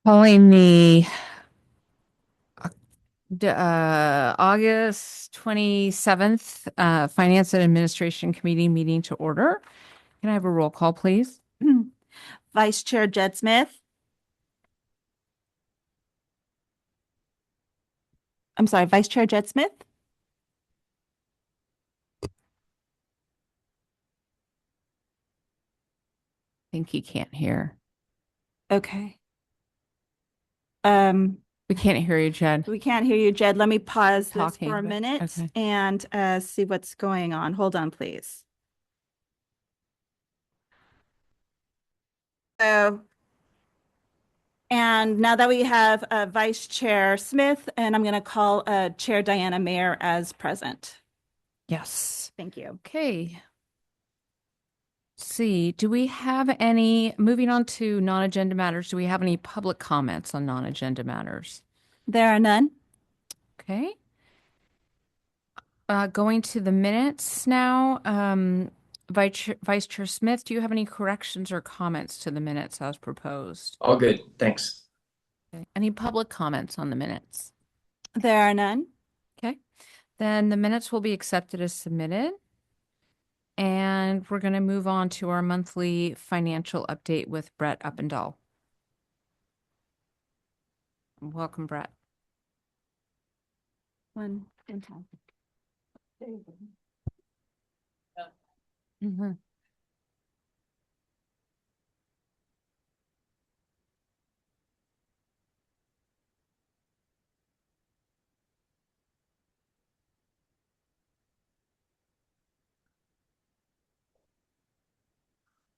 Calling the August 27th Finance and Administration Committee meeting to order. Can I have a roll call, please? Vice Chair Jed Smith. I'm sorry, Vice Chair Jed Smith. I think he can't hear. Okay. Um, We can't hear you, Jed. we can't hear you, Jed. Let me Keep pause this for talking, a but minute okay. and see what's going on. Hold on, please. So, and now that we have Vice Chair Smith, and I'm going to call Chair Diana Mayer as present. Yes. Thank you. Okay. See, do we have any, moving on to non-agenda matters, do we have any public comments on non-agenda matters? There are none. Okay. Going to the minutes now. Vice Chair Smith, do you have any corrections or comments to the minutes as proposed? All good. Thanks. Okay. Any public comments on the minutes? There are none. Okay. Then the minutes will be accepted as submitted. And we're going to move on to our monthly financial update with Brett Uppendahl. Welcome, Brett. One time. Mhm.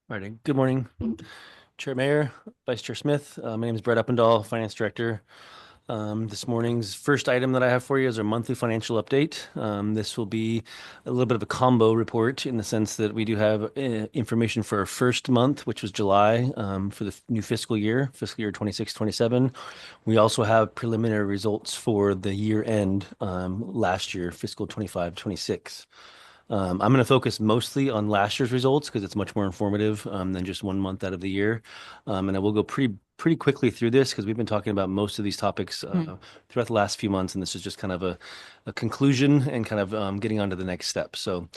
All right. Good morning, Chair Mayor, Vice Chair Smith. My name is Brett Uppendahl, Finance Director. This morning's first item that I have for you is our monthly financial update. This will be a little bit of a combo report in the sense that we do have information for our first month, which was July, for the new fiscal year 26-27. We also have preliminary results for the year end last year, fiscal 25-26. I'm going to focus mostly on last year's results because it's much more informative than just 1 month out of the year. And I will go pretty quickly through this because we've been talking about most of these topics Mm. throughout the last few months, and this is just kind of a conclusion and kind of getting on to the next step. So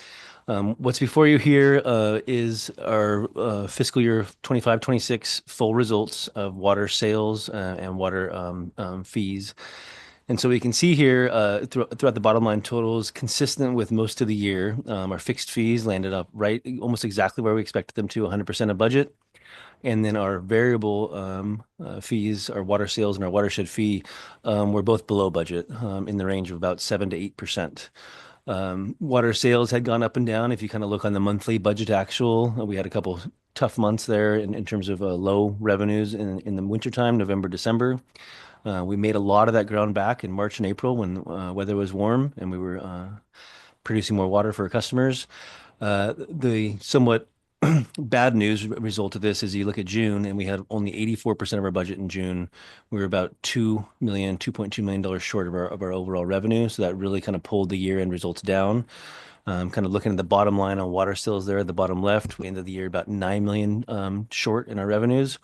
what's before you here is our fiscal year 25-26 full results of water sales and water fees. And so we can see here throughout the bottom line totals, consistent with most of the year, our fixed fees landed up right almost exactly where we expected them to, 100% of budget. And then our variable fees, our water sales and our watershed fee, were both below budget in the range of about 7 to 8%. Water sales had gone up and down. If you kind of look on the monthly budget actual, we had a couple tough months there in terms of low revenues in the wintertime, November, December. We made a lot of that ground back in March and April when weather was warm and we were producing more water for our customers. The somewhat bad news result of this is you look at June and we had only 84% of our budget in June. We were about $2.2 million short of our overall revenue. So that really kind of pulled the year-end results down. Kind of looking at the bottom line on water sales there at the bottom left, we ended the year about 9 million short in our revenues.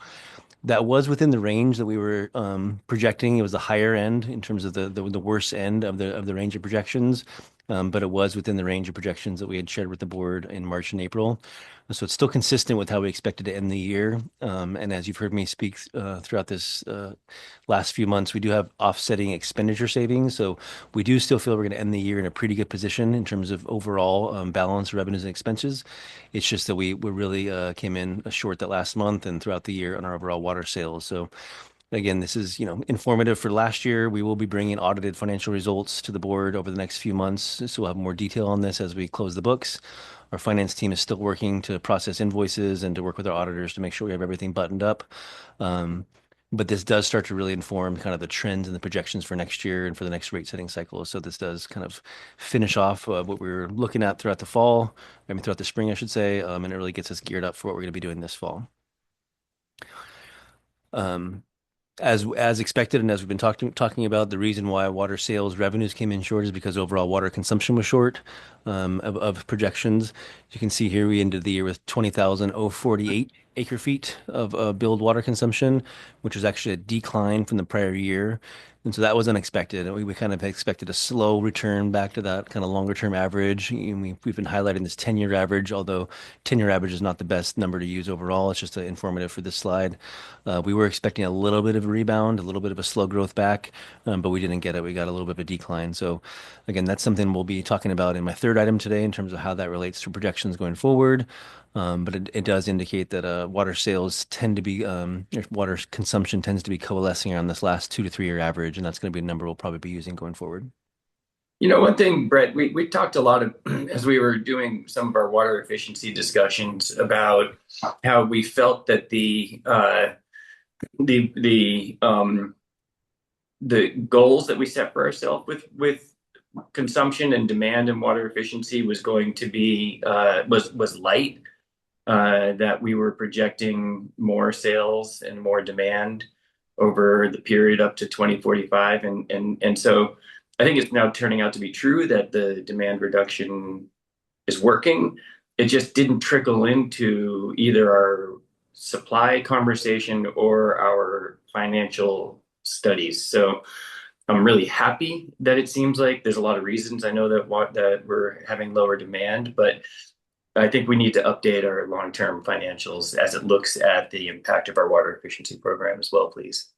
That was within the range that we were projecting. It was the higher end in terms of the worst end of the range of projections, but it was within the range of projections that we had shared with the board in March and April. So it's still consistent with how we expected to end the year. And as you've heard me speak throughout this last few months, we do have offsetting expenditure savings. So we do still feel we're going to end the year in a pretty good position in terms of overall balance, revenues, and expenses. It's just that we really came in short that last month and throughout the year on our overall water sales. So again, this is, informative for last year. We will be bringing audited financial results to the board over the next few months. So we'll have more detail on this as we close the books. Our finance team is still working to process invoices and to work with our auditors to make sure we have everything buttoned up. But this does start to really inform kind of the trends and the projections for next year and for the next rate setting cycle. So this does kind of finish off what we were looking at throughout the fall, throughout the spring, I should say, and it really gets us geared up for what we're going to be doing this fall. Um, as expected, and as we've been talking about, the reason why water sales revenues came in short is because overall water consumption was short of projections. You can see here we ended the year with 20,048 acre feet of billed water consumption, which was actually a decline from the prior year. And so that was unexpected. We kind of expected a slow return back to that kind of longer term average. We've been highlighting this 10-year average, although 10-year average is not the best number to use overall. It's just informative for this slide. We were expecting a little bit of a rebound, a little bit of a slow growth back, but we didn't get it. We got a little bit of a decline. So again, that's something we'll be talking about in my third item today in terms of how that relates to projections going forward. But it does indicate that water sales tend to be, or water consumption tends to be coalescing around this last 2 to 3 year average, and that's going to be a number we'll probably be using going forward. One thing, Brett, we talked a lot of, as we were doing some of our water efficiency discussions about how we felt that the goals that we set for ourselves with consumption and demand and water efficiency was going to be was light, that we were projecting more sales and more demand over the period up to 2045. And so I think it's now turning out to be true that the demand reduction is working. It just didn't trickle into either our supply conversation or our financial studies. So I'm really happy that it seems like there's a lot of reasons. I know that we're having lower demand, but I think we need to update our long-term financials as it looks at the impact of our water efficiency program as well, please.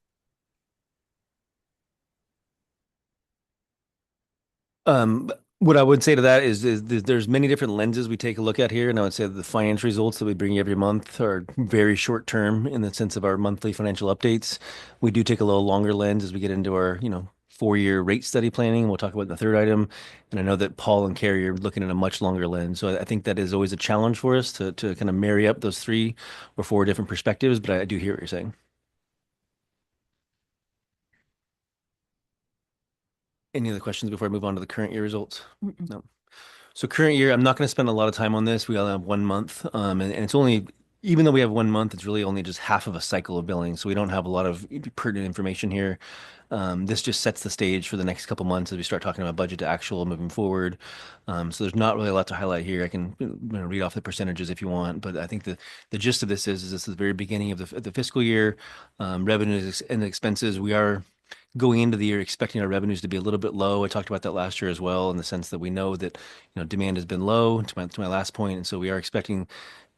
What I would say to that is there's many different lenses we take a look at here, and I would say that the financial results that we bring every month are very short term in the sense of our monthly financial updates. We do take a little longer lens as we get into our, 4 year rate study planning. We'll talk about the third item, and I know that Paul and Carrie are looking at a much longer lens. So I think that is always a challenge for us to kind of marry up those 3 or 4 different perspectives. But I do hear what you're saying. Any other questions before I move on to the current year results? Mm-mm. No. So current year, I'm not going to spend a lot of time on this. We only have 1 month, and it's only, even though we have 1 month, it's really only just half of a cycle of billing. So we don't have a lot of pertinent information here. This just sets the stage for the next couple months as we start talking about budget to actual moving forward. So there's not really a lot to highlight here. I can read off the percentages if you want, but I think the gist of this is this is the very beginning of the fiscal year. Revenues and expenses, we are going into the year expecting our revenues to be a little bit low. I talked about that last year as well, in the sense that we know that demand has been low to my last point, and so we are expecting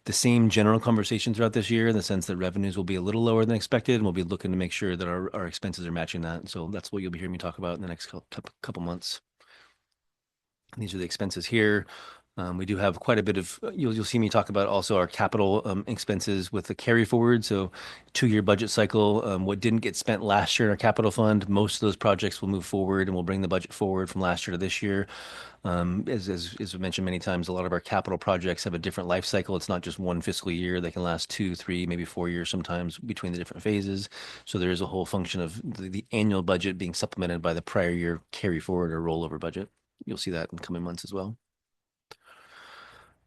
the same general conversation throughout this year in the sense that revenues will be a little lower than expected, and we'll be looking to make sure that our expenses are matching that. And so that's what you'll be hearing me talk about in the next couple months. These are the expenses here. We do have quite a bit of, you'll see me talk about also our capital expenses with the carry forward. So 2 year budget cycle, what didn't get spent last year in our capital fund, most of those projects will move forward and we'll bring the budget forward from last year to this year. As we mentioned many times, a lot of our capital projects have a different life cycle. It's not just one fiscal year. They can last 2, 3, maybe 4 years sometimes between the different phases. So there is a whole function of the annual budget being supplemented by the prior year carry forward or rollover budget. You'll see that in coming months as well.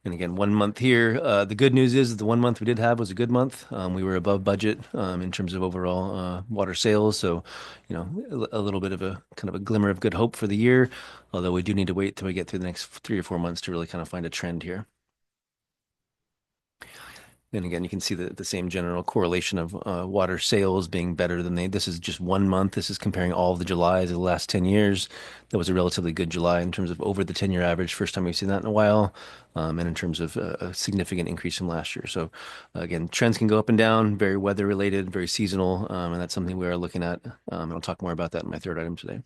And again, 1 month here. The good news is that the 1 month we did have was a good month. We were above budget in terms of overall water sales. So, a little bit of a kind of a glimmer of good hope for the year. Although we do need to wait till we get through the next 3 or 4 months to really kind of find a trend here. And again, you can see the same general correlation of water sales being better than this is just 1 month. This is comparing all of the Julys of the last 10 years. That was a relatively good July in terms of over the 10-year average. First time we've seen that in a while. And in terms of a significant increase from last year. So again, trends can go up and down, very weather related, very seasonal. And that's something we are looking at. And I'll talk more about that in my third item today.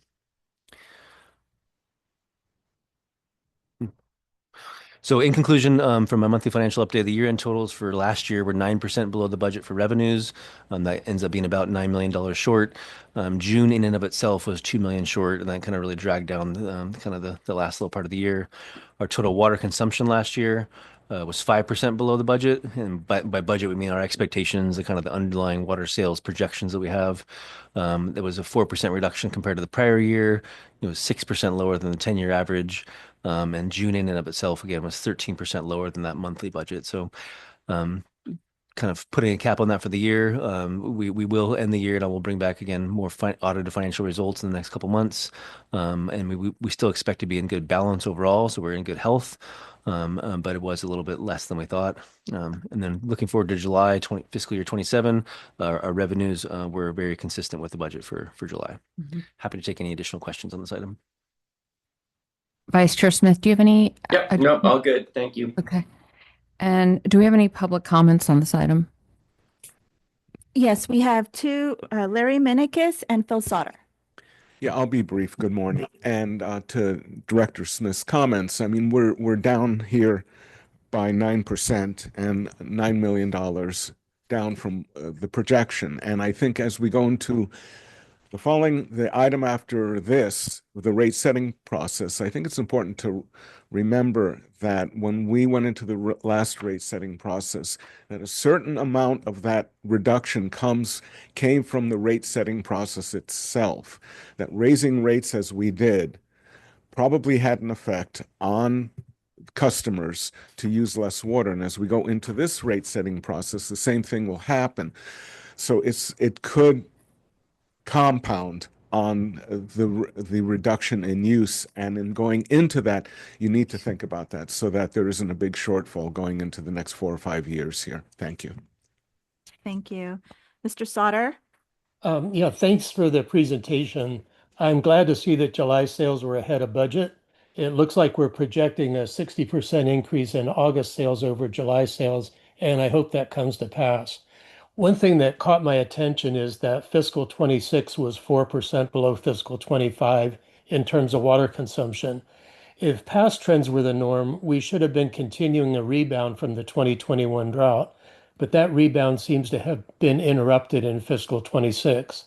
So in conclusion, from my monthly financial update, the year-end totals for last year were 9% below the budget for revenues. That ends up being about $9 million short. June in and of itself was $2 million short, and that kind of really dragged down kind of the last little part of the year. Our total water consumption last year was 5% below the budget. And by budget, we mean our expectations, the kind of the underlying water sales projections that we have. There was a 4% reduction compared to the prior year. It was 6% lower than the 10-year average. And June in and of itself, again, was 13% lower than that monthly budget. So kind of putting a cap on that for the year. We will end the year, and I will bring back again more audited financial results in the next couple months. And we still expect to be in good balance overall, so we're in good health. But it was a little bit less than we thought. And then looking forward to July fiscal year 27, our revenues were very consistent with the budget for July. Happy to take any additional questions on this item. Vice Chair Smith, do you have any? Yep, nope, all good. Thank you. Okay. And do we have any public comments on this item? Yes, we have two, Larry Minikis and Phil Sauter. Yeah, I'll be brief. Good morning. And to Director Smith's comments, I mean, we're down here by 9% and $9 million down from the projection. And I think as we go into the item after this, the rate setting process, I think it's important to remember that when we went into the last rate setting process, that a certain amount of that reduction came from the rate setting process itself. That raising rates as we did probably had an effect on customers to use less water. And as we go into this rate setting process, the same thing will happen. So it could compound on the reduction in use, and in going into that, you need to think about that so that there isn't a big shortfall going into the next 4 or 5 years here. Thank you. Thank you. Mr. Sauter? Yeah, thanks for the presentation. I'm glad to see that July sales were ahead of budget. It looks like we're projecting a 60% increase in August sales over July sales, and I hope that comes to pass. One thing that caught my attention is that fiscal 26 was 4% below fiscal 25 in terms of water consumption. If past trends were the norm, we should have been continuing a rebound from the 2021 drought, but that rebound seems to have been interrupted in fiscal 26.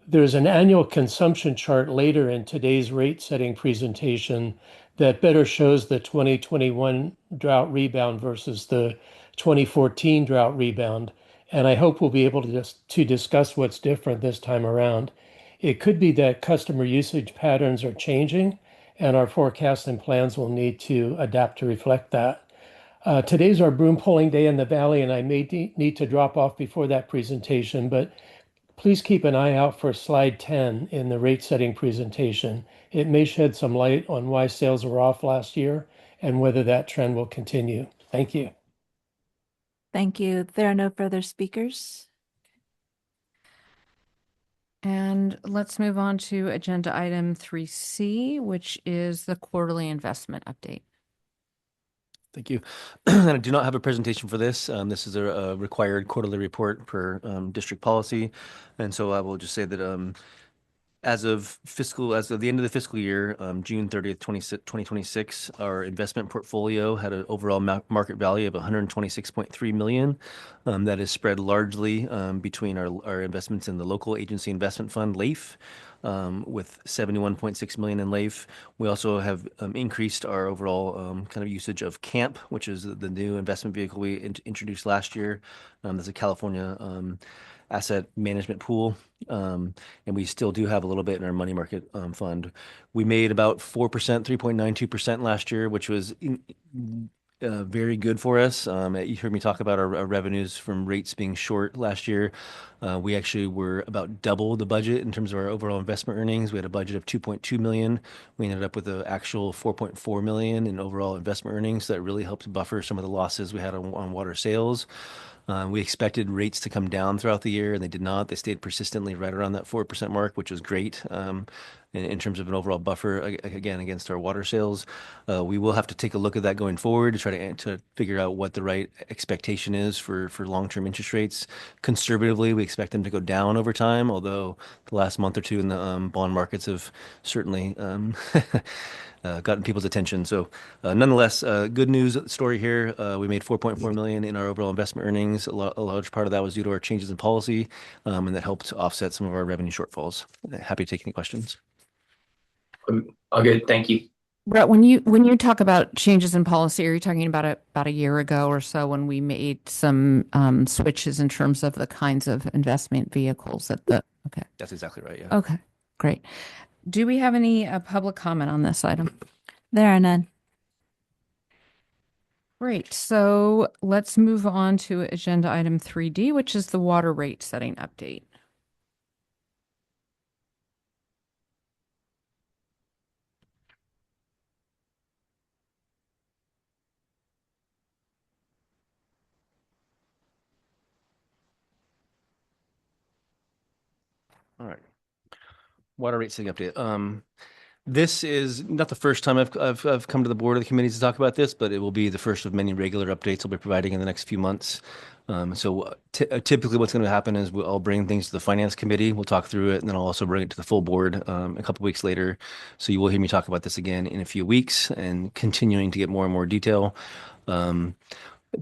There's an annual consumption chart later in today's rate setting presentation that better shows the 2021 drought rebound versus the 2014 drought rebound. And I hope we'll be able to discuss what's different this time around. It could be that customer usage patterns are changing, and our forecasts and plans will need to adapt to reflect that. Today's our broom pulling day in the valley, and I may need to drop off before that presentation, but please keep an eye out for slide 10 in the rate setting presentation. It may shed some light on why sales were off last year and whether that trend will continue. Thank you. Thank you. There are no further speakers. And let's move on to agenda item 3C, which is the quarterly investment update. Thank you. I do not have a presentation for this. This is a required quarterly report per district policy. And so I will just say that as of the end of the fiscal year, June 30th, 2026, our investment portfolio had an overall market value of 126.3 million. That is spread largely between our investments in the local agency investment fund, LAIF, with 71.6 million in LAIF. We also have increased our overall kind of usage of CAMP, which is the new investment vehicle we introduced last year. There's a California asset management pool. And we still do have a little bit in our money market fund. We made about 4%, 3.92% last year, which was very good for us. You heard me talk about our revenues from rates being short last year. We actually were about double the budget in terms of our overall investment earnings. We had a budget of 2.2 million. We ended up with an actual 4.4 million in overall investment earnings. That really helped buffer some of the losses we had on water sales. We expected rates to come down throughout the year, and they did not. They stayed persistently right around that 4% mark, which was great in terms of an overall buffer, again, against our water sales. We will have to take a look at that going forward to try to figure out what the right expectation is for long-term interest rates. Conservatively, we expect them to go down over time, although the last month or two in the bond markets have certainly gotten people's attention. So nonetheless, good news story here. We made 4.4 million in our overall investment earnings. A large part of that was due to our changes in policy, and that helped offset some of our revenue shortfalls. Happy to take any questions. All good. Thank you. Brett, when you talk about changes in policy, are you talking about a year ago or so when we made some switches in terms of the kinds of investment vehicles okay. That's exactly right. Yeah. Okay, great. Do we have any public comment on this item? There are none. Great. So let's move on to agenda item 3D, which is the water rate setting update. All right. Water rate setting update. This is not the first time I've come to the board of the committees to talk about this, but it will be the first of many regular updates I'll be providing in the next few months. Typically what's going to happen is I'll bring things to the finance committee. We'll talk through it, and then I'll also bring it to the full board a couple weeks later. So you will hear me talk about this again in a few weeks and continuing to get more and more detail.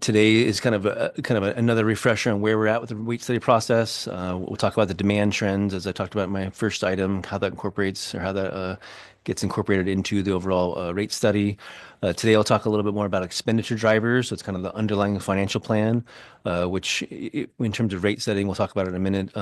Today is kind of another refresher on where we're at with the rate study process. We'll talk about the demand trends, as I talked about in my first item, how that incorporates or how that gets incorporated into the overall rate study. Today, I'll talk a little bit more about expenditure drivers. So it's kind of the underlying financial plan, which in terms of rate setting, we'll talk about it in a minute.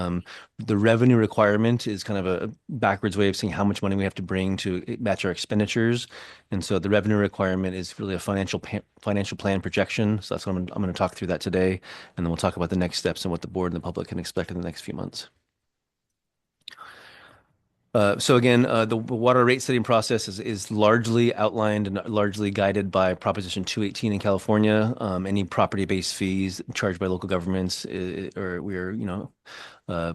The revenue requirement is kind of a backwards way of saying how much money we have to bring to match our expenditures. And so the revenue requirement is really a financial plan projection. So that's what I'm going to talk through that today. And then we'll talk about the next steps and what the board and the public can expect in the next few months. So again, the water rate setting process is largely outlined and largely guided by Proposition 218 in California. Any property-based fees charged by local governments, or we are, not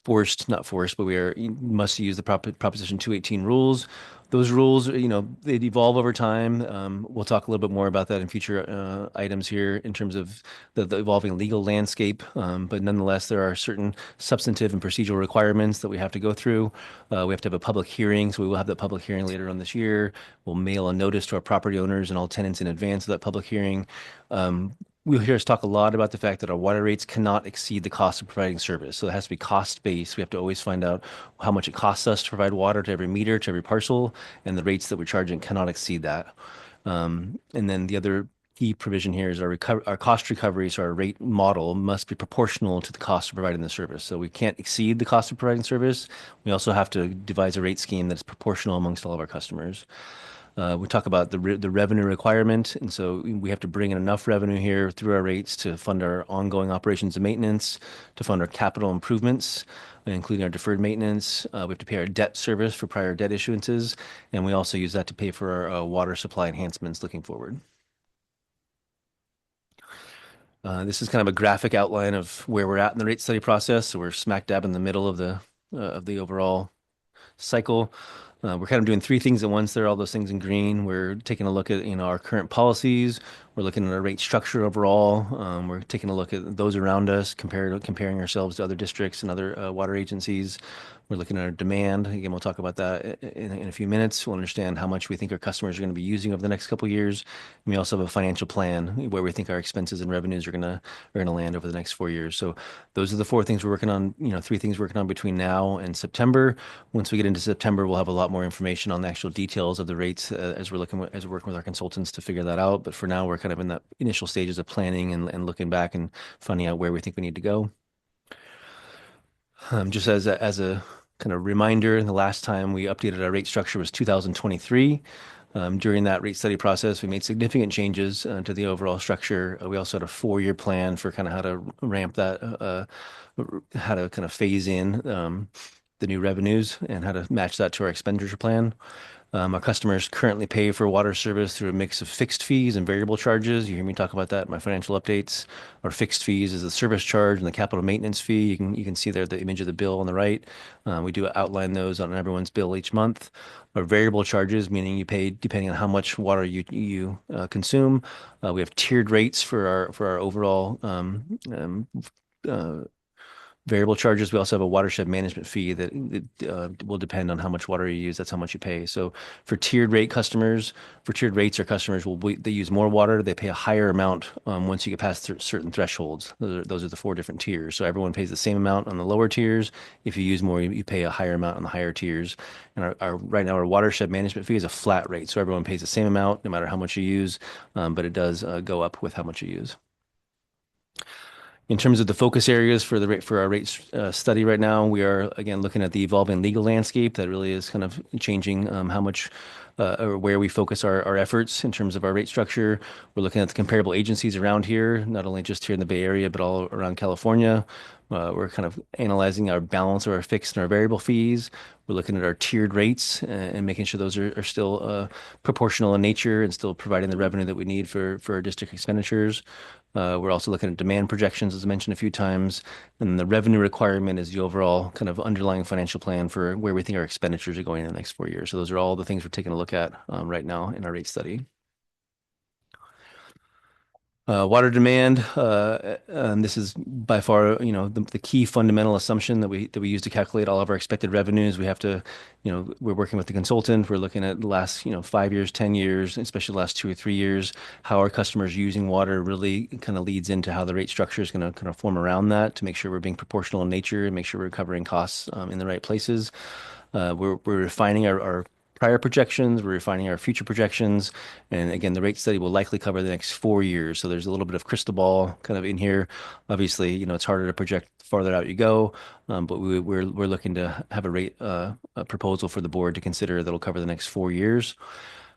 forced, but must use the Proposition 218 rules. Those rules, they evolve over time. We'll talk a little bit more about that in future items here in terms of the evolving legal landscape. But nonetheless, there are certain substantive and procedural requirements that we have to go through. We have to have a public hearing, so we will have that public hearing later on this year. We'll mail a notice to our property owners and all tenants in advance of that public hearing. We'll hear us talk a lot about the fact that our water rates cannot exceed the cost of providing service. So it has to be cost-based. We have to always find out how much it costs us to provide water to every meter, to every parcel, and the rates that we're charging cannot exceed that. And then the other key provision here is our cost recovery, so our rate model must be proportional to the cost of providing the service. So we can't exceed the cost of providing service. We also have to devise a rate scheme that's proportional amongst all of our customers. We talk about the revenue requirement, and so we have to bring in enough revenue here through our rates to fund our ongoing operations and maintenance, to fund our capital improvements, including our deferred maintenance. We have to pay our debt service for prior debt issuances, and we also use that to pay for our water supply enhancements looking forward. This is kind of a graphic outline of where we're at in the rate study process. So we're smack dab in the middle of the overall cycle. We're kind of doing three things at once there, all those things in green. We're taking a look at, our current policies. We're looking at our rate structure overall. We're taking a look at those around us, comparing ourselves to other districts and other water agencies. We're looking at our demand. Again, we'll talk about that in a few minutes. We'll understand how much we think our customers are going to be using over the next couple of years. And we also have a financial plan where we think our expenses and revenues are going to land over the next 4 years. So those are the four things we're working on, three things we're working on between now and September. Once we get into September, we'll have a lot more information on the actual details of the rates as we're working with our consultants to figure that out. But for now, we're kind of in the initial stages of planning and looking back and finding out where we think we need to go. Just as a kind of reminder, the last time we updated our rate structure was 2023. During that rate study process, we made significant changes to the overall structure. We also had a 4-year plan for kind of how to ramp that, how to kind of phase in the new revenues and how to match that to our expenditure plan. Our customers currently pay for water service through a mix of fixed fees and variable charges. You hear me talk about that in my financial updates. Our fixed fees is the service charge and the capital maintenance fee. You can see there the image of the bill on the right. We do outline those on everyone's bill each month. Our variable charges, meaning you pay depending on how much water you consume. We have tiered rates for our overall variable charges. We also have a watershed management fee that will depend on how much water you use. That's how much you pay. So for tiered rates, our customers they use more water. They pay a higher amount once you get past certain thresholds. Those are the 4 different tiers. So everyone pays the same amount on the lower tiers. If you use more, you pay a higher amount on the higher tiers. And right now, our watershed management fee is a flat rate. So everyone pays the same amount no matter how much you use, but it does go up with how much you use. In terms of the focus areas for our rate study right now, we are again looking at the evolving legal landscape that really is kind of changing how much or where we focus our efforts in terms of our rate structure. We're looking at the comparable agencies around here, not only just here in the Bay Area, but all around California. We're kind of analyzing our balance of our fixed and our variable fees. We're looking at our tiered rates and making sure those are still proportional in nature and still providing the revenue that we need for our district expenditures. We're also looking at demand projections, as I mentioned a few times, and the revenue requirement is the overall kind of underlying financial plan for where we think our expenditures are going in the next 4 years. So those are all the things we're taking a look at right now in our rate study. Water demand, and this is by far, the key fundamental assumption that we use to calculate all of our expected revenues. We have to, we're working with the consultant. We're looking at the last, 5 years, 10 years, especially the last 2 or 3 years, how our customers using water really kind of leads into how the rate structure is going to kind of form around that to make sure we're being proportional in nature and make sure we're covering costs in the right places. We're refining our prior projections, we're refining our future projections, and again, the rate study will likely cover the next 4 years. So there's a little bit of crystal ball kind of in here. Obviously, it's harder to project farther out you go, but we're looking to have a rate a proposal for the board to consider that'll cover the next 4 years.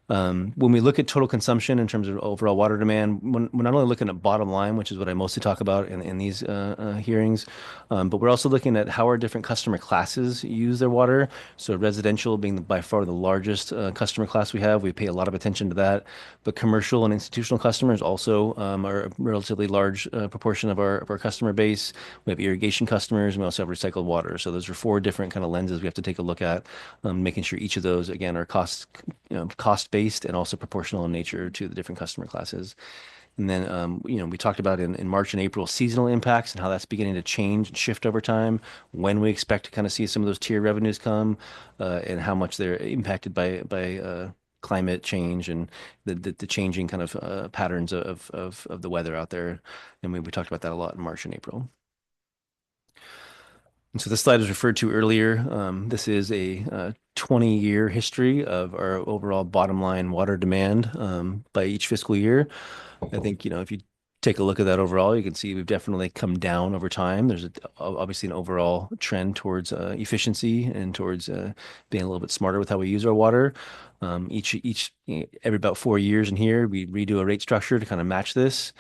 When we look at total consumption in terms of overall water demand, we're not only looking at bottom line, which is what I mostly talk about in these hearings, but we're also looking at how our different customer classes use their water. So residential being by far the largest customer class we have, we pay a lot of attention to that. But commercial and institutional customers also are a relatively large proportion of our customer base. We have irrigation customers, and we also have recycled water. So those are 4 different kind of lenses we have to take a look at, making sure each of those, again, are cost-based and also proportional in nature to the different customer classes. And then, we talked about in March and April seasonal impacts and how that's beginning to change and shift over time, when we expect to kind of see some of those tier revenues come, and how much they're impacted by climate change and the changing kind of patterns of the weather out there. And we talked about that a lot in March and April. And so this slide was referred to earlier. This is a 20-year history of our overall bottom line water demand by each fiscal year. I think, if you take a look at that overall, you can see we've definitely come down over time. There's obviously an overall trend towards efficiency and towards being a little bit smarter with how we use our water. Every about 4 years in here, we redo a rate structure to kind of match this.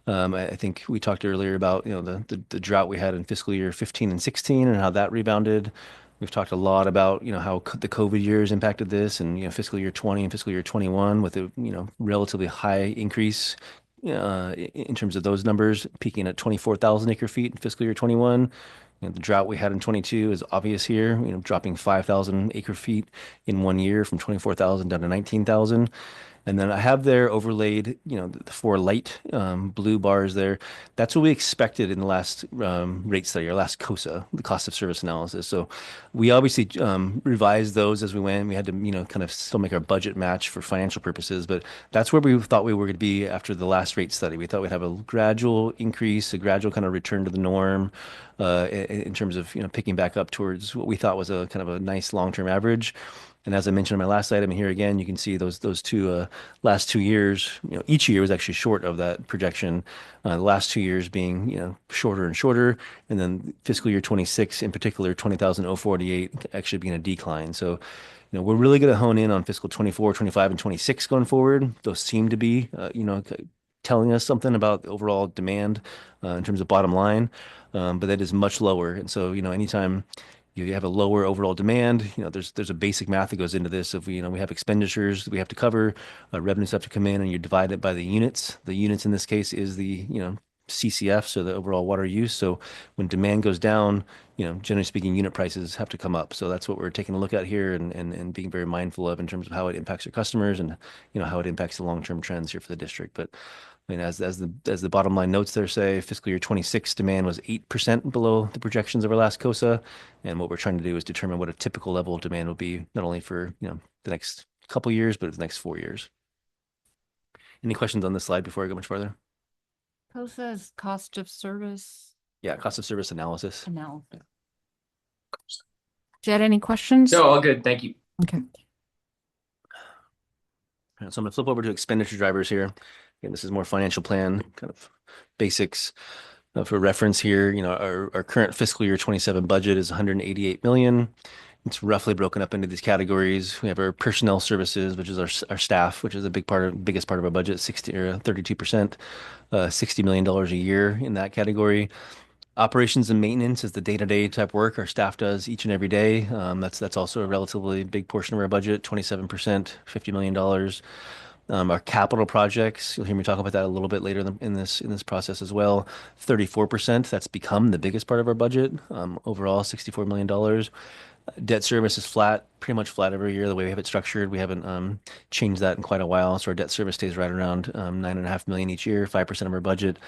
I think we talked earlier about the drought we had in fiscal year 15 and 16 and how that rebounded. We've talked a lot about how the COVID years impacted this, and fiscal year 20 and fiscal year 21 with a relatively high increase in terms of those numbers, peaking at 24,000 acre feet in fiscal year 21. The drought we had in 22 is obvious here, dropping 5,000 acre feet in 1 year from 24,000 down to 19,000. And then I have there overlaid, the 4 light blue bars there. That's what we expected in the last rate study, our last COSA, the cost of service analysis. So we obviously revised those as we went. We had to, kind of still make our budget match for financial purposes, but that's where we thought we were going to be after the last rate study. We thought we'd have a gradual increase, a gradual kind of return to the norm in terms of, picking back up towards what we thought was a kind of a nice long-term average. And as I mentioned in my last item here, again, you can see those two last 2 years, each year was actually short of that projection. The last 2 years being, shorter and shorter. And then fiscal year 26 in particular, 20,048 actually being a decline. So, we're really going to hone in on fiscal 24, 25, and 26 going forward. Those seem to be, telling us something about the overall demand in terms of bottom line, but that is much lower. And so, anytime you have a lower overall demand, there's a basic math that goes into this. If we have expenditures that we have to cover, revenues have to come in, and you divide it by the units. The units in this case is the CCF, so the overall water use. So when demand goes down, generally speaking, unit prices have to come up. So that's what we're taking a look at here and being very mindful of in terms of how it impacts our customers and how it impacts the long-term trends here for the district. But I mean, as the bottom line notes there say, fiscal year 26 demand was 8% below the projections of our last COSA. And what we're trying to do is determine what a typical level of demand will be, not only for, the next couple years, but the next 4 years. Any questions on this slide before I go much further? COSA is cost of service Yeah, cost of service analysis. analysis. Jed, any questions? No, all good. Thank you. Okay. So I'm going to flip over to expenditure drivers here. Again, this is more financial plan kind of basics. For reference here, our current fiscal year 27 budget is 188 million. It's roughly broken up into these categories. We have our personnel services, which is our staff, which is a biggest part of our budget, 32%, $60 million a year in that category. Operations and maintenance is the day-to-day type work our staff does each and every day. That's also a relatively big portion of our budget, 27%, $50 million. Our capital projects, you'll hear me talk about that a little bit later in this process as well. 34%, that's become the biggest part of our budget. Overall, $64 million. Debt service is flat, pretty much flat every year the way we have it structured. We haven't changed that in quite a while. So our debt service stays right around 9.5 million each year, 5% of our budget.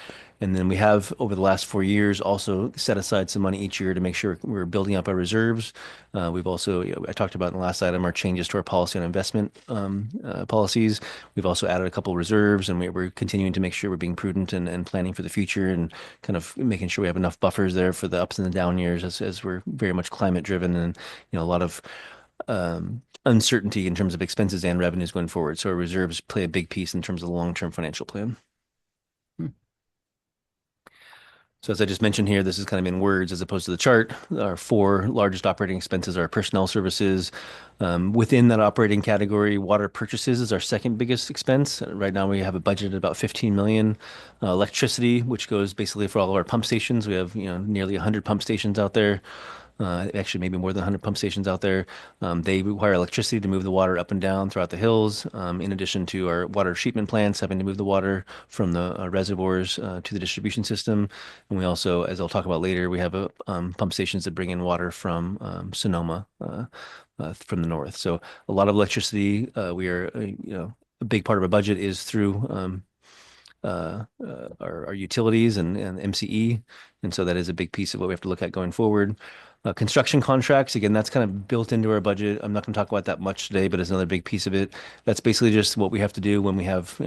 And then we have over the last 4 years also set aside some money each year to make sure we're building up our reserves. We've also, I talked about in the last item, our changes to our policy on investment policies. We've also added a couple of reserves, and we're continuing to make sure we're being prudent and planning for the future and kind of making sure we have enough buffers there for the ups and the down years as we're very much climate driven and a lot of uncertainty in terms of expenses and revenues going forward. So our reserves play a big piece in terms of the long-term financial plan. So as I just mentioned here, this is kind of in words as opposed to the chart. Our four largest operating expenses are personnel services. Within that operating category, water purchases is our second biggest expense. Right now we have a budget of about 15 million. Electricity, which goes basically for all of our pump stations. We have nearly 100 pump stations out there. Actually, maybe more than 100 pump stations out there. They require electricity to move the water up and down throughout the hills, in addition to our water treatment plants having to move the water from the reservoirs to the distribution system. And we also, as I'll talk about later, we have pump stations that bring in water from Sonoma from the north. So a lot of electricity. We are, a big part of our budget is through our utilities and MCE. And so that is a big piece of what we have to look at going forward. Construction contracts, again, that's kind of built into our budget. I'm not going to talk about that much today, but it's another big piece of it. That's basically just what we have to do when we have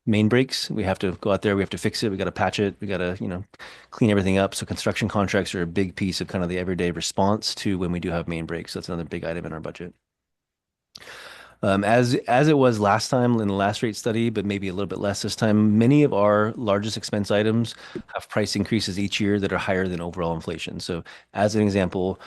main breaks. We have to go out there, we have to fix it, we got to patch it, we got to, clean everything up. So construction contracts are a big piece of kind of the everyday response to when we do have main breaks. That's another big item in our budget. As it was last time in the last rate study, but maybe a little bit less this time, many of our largest expense items have price increases each year that are higher than overall inflation. So as an example,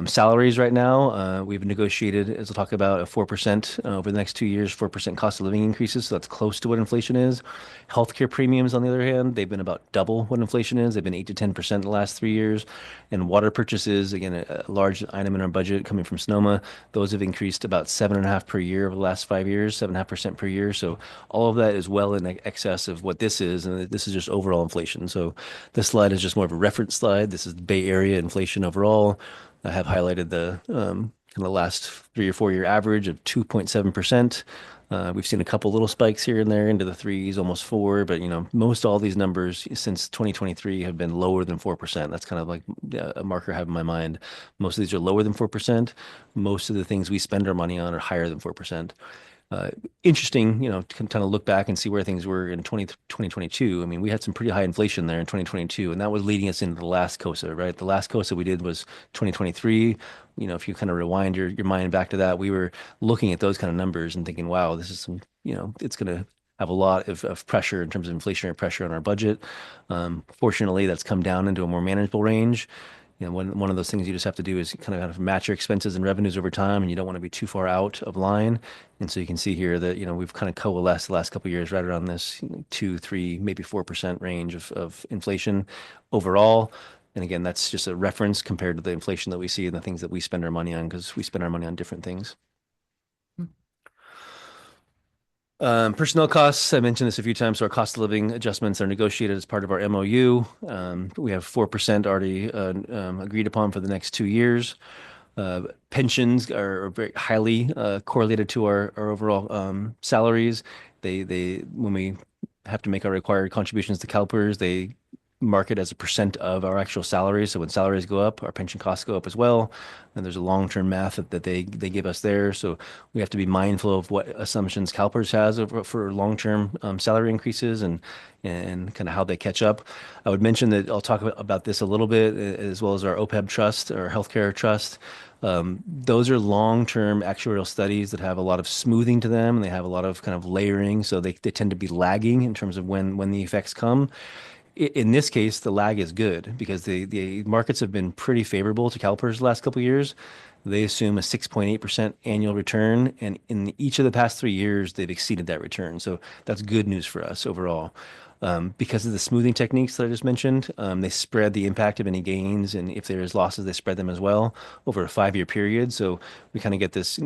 salaries right now, we've negotiated, as I'll talk about, a 4% over the next 2 years, 4% cost of living increases. So that's close to what inflation is. Healthcare premiums, on the other hand, they've been about double what inflation is. They've been 8 to 10% in the last 3 years. And water purchases, again, a large item in our budget coming from Sonoma, those have increased about 7.5% per year over the last 5 years, 7.5% per year. So all of that is well in excess of what this is, and this is just overall inflation. So this slide is just more of a reference slide. This is the Bay Area inflation overall. I have highlighted the kind of the last 3 or 4 year average of 2.7%. We've seen a couple little spikes here and there into the threes, almost four, but most all these numbers since 2023 have been lower than 4%. That's kind of like a marker I have in my mind. Most of these are lower than 4%. Most of the things we spend our money on are higher than 4%. Interesting, to kind of look back and see where things were in 2022. I mean, we had some pretty high inflation there in 2022, and that was leading us into the last COSA, right? The last COSA we did was 2023. If you kind of rewind your mind back to that, we were looking at those kind of numbers and thinking, wow, this is some, it's going to have a lot of pressure in terms of inflationary pressure on our budget. Fortunately, that's come down into a more manageable range. One of those things you just have to do is kind of match your expenses and revenues over time, and you don't want to be too far out of line. And so you can see here that, we've kind of coalesced the last couple of years right around this 2, 3, maybe 4% range of inflation overall. And again, that's just a reference compared to the inflation that we see and the things that we spend our money on, because we spend our money on different things. Personnel costs, I mentioned this a few times. So our cost of living adjustments are negotiated as part of our MOU. We have 4% already agreed upon for the next 2 years. Pensions are very highly correlated to our overall salaries. When we have to make our required contributions to CalPERS, they mark it as a percent of our actual salaries. So when salaries go up, our pension costs go up as well. And there's a long-term math that they give us there. So we have to be mindful of what assumptions CalPERS has for long-term salary increases and kind of how they catch up. I would mention that I'll talk about this a little bit, as well as our OPEB trust, our healthcare trust. Those are long-term actuarial studies that have a lot of smoothing to them, and they have a lot of kind of layering. So they tend to be lagging in terms of when the effects come. in this case, the lag is good because the markets have been pretty favorable to CalPERS the last couple of years. They assume a 6.8% annual return, and in each of the past 3 years, they've exceeded that return. So that's good news for us overall. Because of the smoothing techniques that I just mentioned, they spread the impact of any gains, and if there's losses, they spread them as well over a 5-year period. So we kind of get this,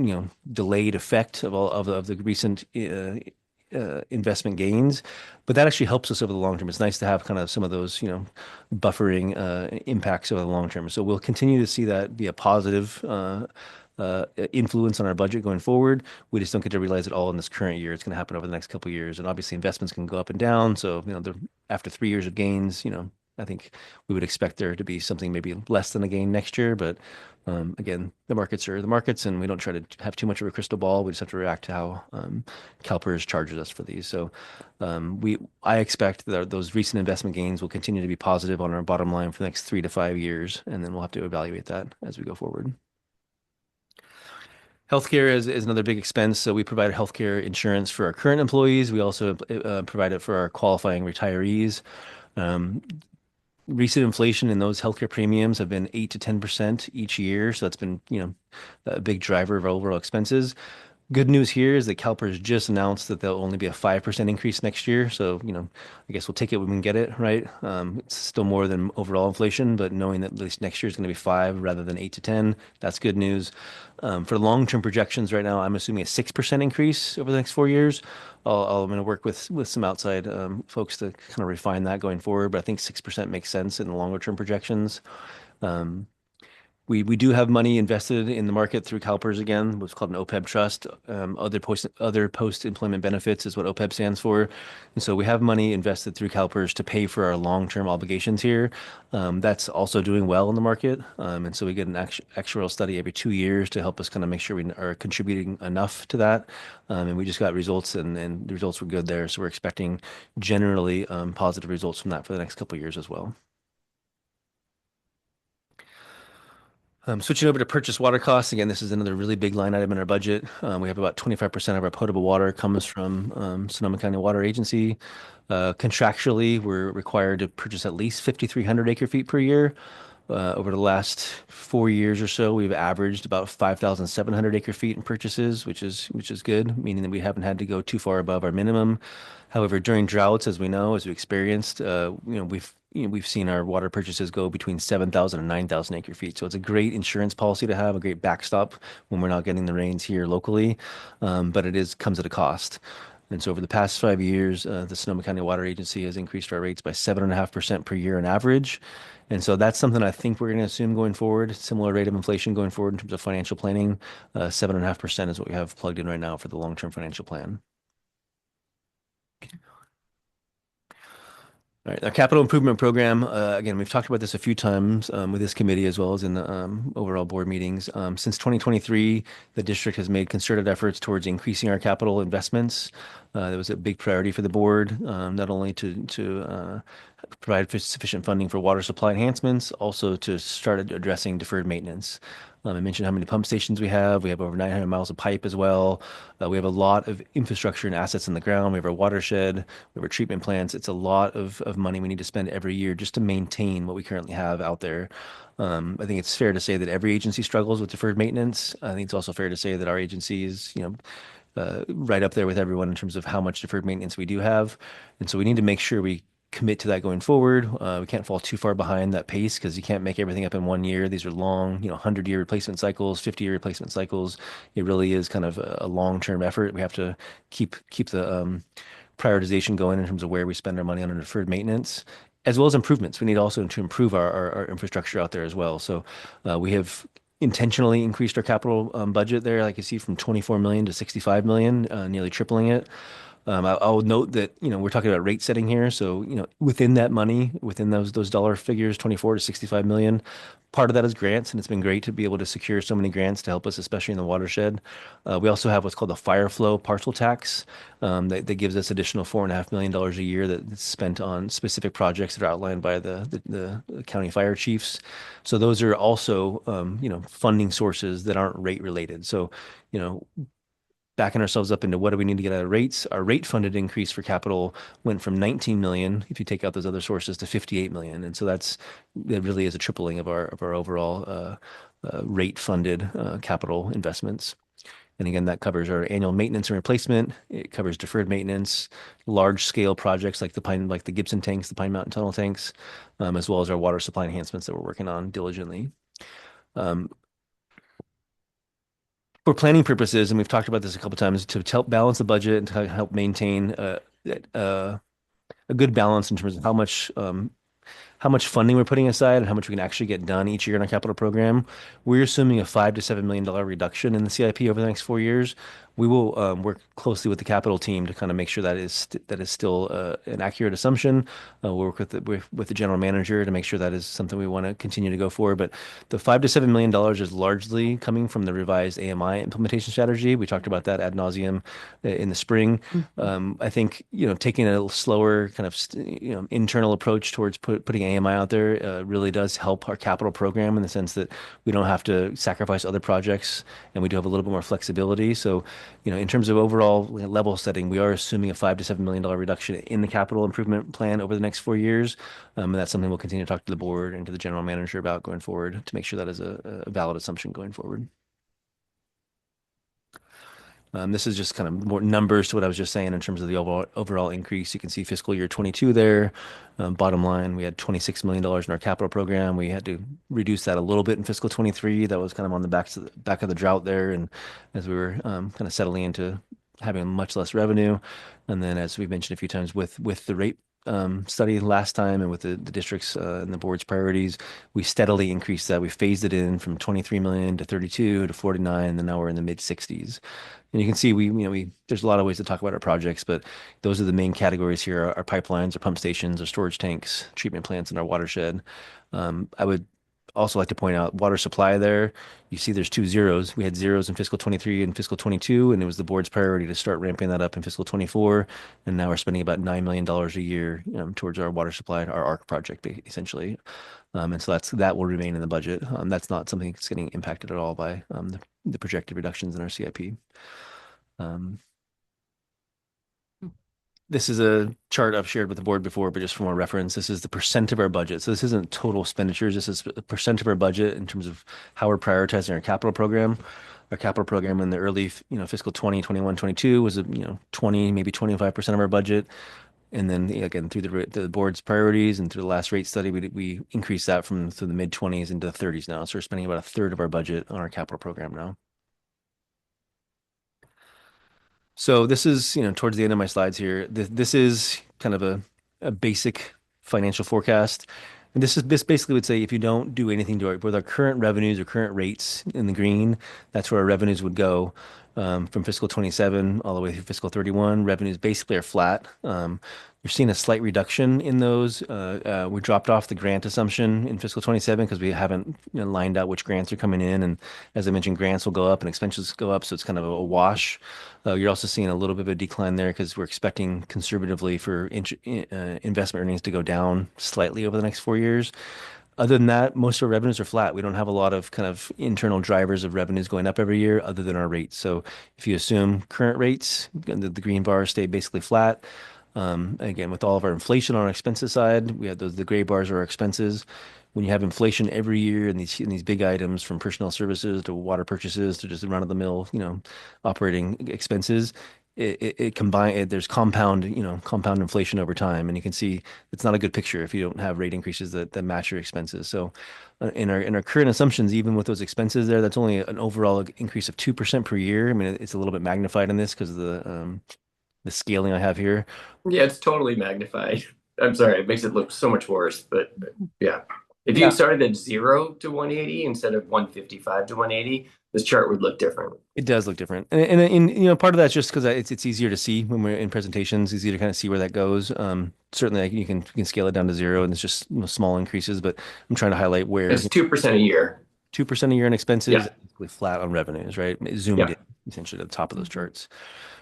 delayed effect of all of the recent investment gains, but that actually helps us over the long term. It's nice to have kind of some of those, buffering impacts over the long term. So we'll continue to see that be a positive influence on our budget going forward. We just don't get to realize it all in this current year. It's going to happen over the next couple of years, and obviously investments can go up and down. So after 3 years of gains, I think we would expect there to be something maybe less than a gain next year. But again, the markets are the markets, and we don't try to have too much of a crystal ball. We just have to react to how CalPERS charges us for these. So I expect that those recent investment gains will continue to be positive on our bottom line for the next 3 to 5 years, and then we'll have to evaluate that as we go forward. Healthcare is another big expense. So we provide healthcare insurance for our current employees. We also provide it for our qualifying retirees. Recent inflation in those healthcare premiums have been 8 to 10% each year. So that's been, a big driver of our overall expenses. Good news here is that CalPERS just announced that there'll only be a 5% increase next year. So, I guess we'll take it when we can get it, right? It's still more than overall inflation, but knowing that at least next year is going to be 5 rather than 8 to 10, that's good news. For long-term projections right now, I'm assuming a 6% increase over the next 4 years. I'm going to work with some outside folks to kind of refine that going forward, but I think 6% makes sense in the longer-term projections. We do have money invested in the market through CalPERS again, what's called an OPEB trust. Other post-employment benefits is what OPEB stands for. And so we have money invested through CalPERS to pay for our long-term obligations here. That's also doing well in the market. And so we get an actuarial study every 2 years to help us kind of make sure we are contributing enough to that. And we just got results, and the results were good there. So we're expecting generally positive results from that for the next couple of years as well. Switching over to purchase water costs. Again, this is another really big line item in our budget. We have about 25% of our potable water comes from Sonoma County Water Agency. Contractually, we're required to purchase at least 5,300 acre feet per year. Over the last 4 years or so, we've averaged about 5,700 acre feet in purchases, which is good, meaning that we haven't had to go too far above our minimum. However, during droughts, as we experienced, we've seen our water purchases go between 7,000 and 9,000 acre feet. So it's a great insurance policy to have, a great backstop when we're not getting the rains here locally, but it comes at a cost. And so over the past 5 years, the Sonoma County Water Agency has increased our rates by 7.5% per year on average. And so that's something I think we're going to assume going forward, similar rate of inflation going forward in terms of financial planning. 7.5% is what we have plugged in right now for the long-term financial plan. All right, our capital improvement program, again, we've talked about this a few times with this committee as well as in the overall board meetings. Since 2023, the district has made concerted efforts towards increasing our capital investments. That was a big priority for the board, not only to provide sufficient funding for water supply enhancements, also to start addressing deferred maintenance. I mentioned how many pump stations we have. We have over 900 miles of pipe as well. We have a lot of infrastructure and assets in the ground. We have our watershed. We have our treatment plants. It's a lot of money we need to spend every year just to maintain what we currently have out there. I think it's fair to say that every agency struggles with deferred maintenance. I think it's also fair to say that our agency is, right up there with everyone in terms of how much deferred maintenance we do have. And so we need to make sure we commit to that going forward. We can't fall too far behind that pace because you can't make everything up in 1 year. These are long, 100-year replacement cycles, 50-year replacement cycles. It really is kind of a long-term effort. We have to keep the prioritization going in terms of where we spend our money on deferred maintenance, as well as improvements. We need also to improve our infrastructure out there as well. So we have intentionally increased our capital budget there, like you see, from 24 million to 65 million, nearly tripling it. I'll note that, we're talking about rate setting here. So, within that money, within those dollar figures, 24 to 65 million, part of that is grants. And it's been great to be able to secure so many grants to help us, especially in the watershed. We also have what's called the fire flow parcel tax that gives us additional $4.5 million a year that's spent on specific projects that are outlined by the county fire chiefs. So those are also, funding sources that aren't rate related. So, backing ourselves up into what do we need to get out of rates, our rate funded increase for capital went from 19 million, if you take out those other sources, to 58 million. And so that really is a tripling of our overall rate funded capital investments. And again, that covers our annual maintenance and replacement. It covers deferred maintenance, large scale projects like the Gibson tanks, the Pine Mountain Tunnel tanks, as well as our water supply enhancements that we're working on diligently. For planning purposes, and we've talked about this a couple of times, to help balance the budget and to help maintain a good balance in terms of how much funding we're putting aside and how much we can actually get done each year in our capital program. We're assuming a $5 to $7 million reduction in the CIP over the next 4 years. We will work closely with the capital team to kind of make sure that is still an accurate assumption. We'll work with the general manager to make sure that is something we want to continue to go for. But the $5 to $7 million is largely coming from the revised AMI implementation strategy. We talked about that ad nauseum in the spring. I think taking a little slower kind of internal approach towards putting AMI out there really does help our capital program in the sense that we don't have to sacrifice other projects and we do have a little bit more flexibility. So, in terms of overall level setting, we are assuming a $5 to $7 million reduction in the capital improvement plan over the next 4 years. And that's something we'll continue to talk to the board and to the general manager about going forward to make sure that is a valid assumption going forward. This is just kind of more numbers to what I was just saying in terms of the overall increase. You can see fiscal year 22 there. Bottom line, we had $26 million in our capital program. We had to reduce that a little bit in fiscal 23. That was kind of on the back of the drought there, and as we were kind of settling into having much less revenue. And then, as we mentioned a few times, with the rate study last time and with the districts and the board's priorities, we steadily increased that. We phased it in from 23 million to 32 to 49, and now we're in the mid 60s. And you can see there's a lot of ways to talk about our projects, but those are the main categories here: our pipelines, our pump stations, our storage tanks, treatment plants, and our watershed. I would also like to point out water supply there. You see there's 2 zeros. We had zeros in fiscal 23 and fiscal 22, and it was the board's priority to start ramping that up in fiscal 24. And now we're spending about $9 million a year towards our water supply, our ARC project, essentially. And so that will remain in the budget. That's not something that's getting impacted at all by the projected reductions in our CIP. This is a chart I've shared with the board before, but just for more reference, this is the percent of our budget. So this isn't total expenditures. This is a percent of our budget in terms of how we're prioritizing our capital program. Our capital program in the early, fiscal 20, 21, 22 was, 20, maybe 25% of our budget. And then again, through the board's priorities and through the last rate study, we increased that from the mid 20s into the 30s now. So we're spending about a third of our budget on our capital program now. So this is, towards the end of my slides here. This is kind of a basic financial forecast. And this basically would say if you don't do anything to it, with our current revenues or current rates in the green, that's where our revenues would go from fiscal 27 all the way through fiscal 31. Revenues basically are flat. You're seeing a slight reduction in those. We dropped off the grant assumption in fiscal 27 because we haven't lined out which grants are coming in. And as I mentioned, grants will go up and expenses go up. So it's kind of a wash. You're also seeing a little bit of a decline there because we're expecting conservatively for investment earnings to go down slightly over the next 4 years. Other than that, most of our revenues are flat. We don't have a lot of kind of internal drivers of revenues going up every year other than our rates. So if you assume current rates, the green bars stay basically flat. Again, with all of our inflation on our expenses side, we have the gray bars are our expenses. When you have inflation every year in these big items, from personnel services to water purchases to just run-of-the-mill, operating expenses, there's compound inflation over time, and you can see it's not a good picture if you don't have rate increases that match your expenses. So in our current assumptions, even with those expenses there, that's only an overall increase of 2% per year. I mean, it's a little bit magnified in this because of the scaling I have here. Yeah, it's totally magnified. I'm sorry, it makes it look so much worse, but yeah. If you started at 0 to 180 instead of 155 to 180, this chart would look different. It does look different. And part of that's just because it's easier to see when we're in presentations, easier to kind of see where that goes. Certainly you can scale it down to 0 and it's just small increases, but I'm trying to highlight where it's 2% a year. 2% a year in expenses, flat on revenues, right? Zoomed in essentially to the top of those charts.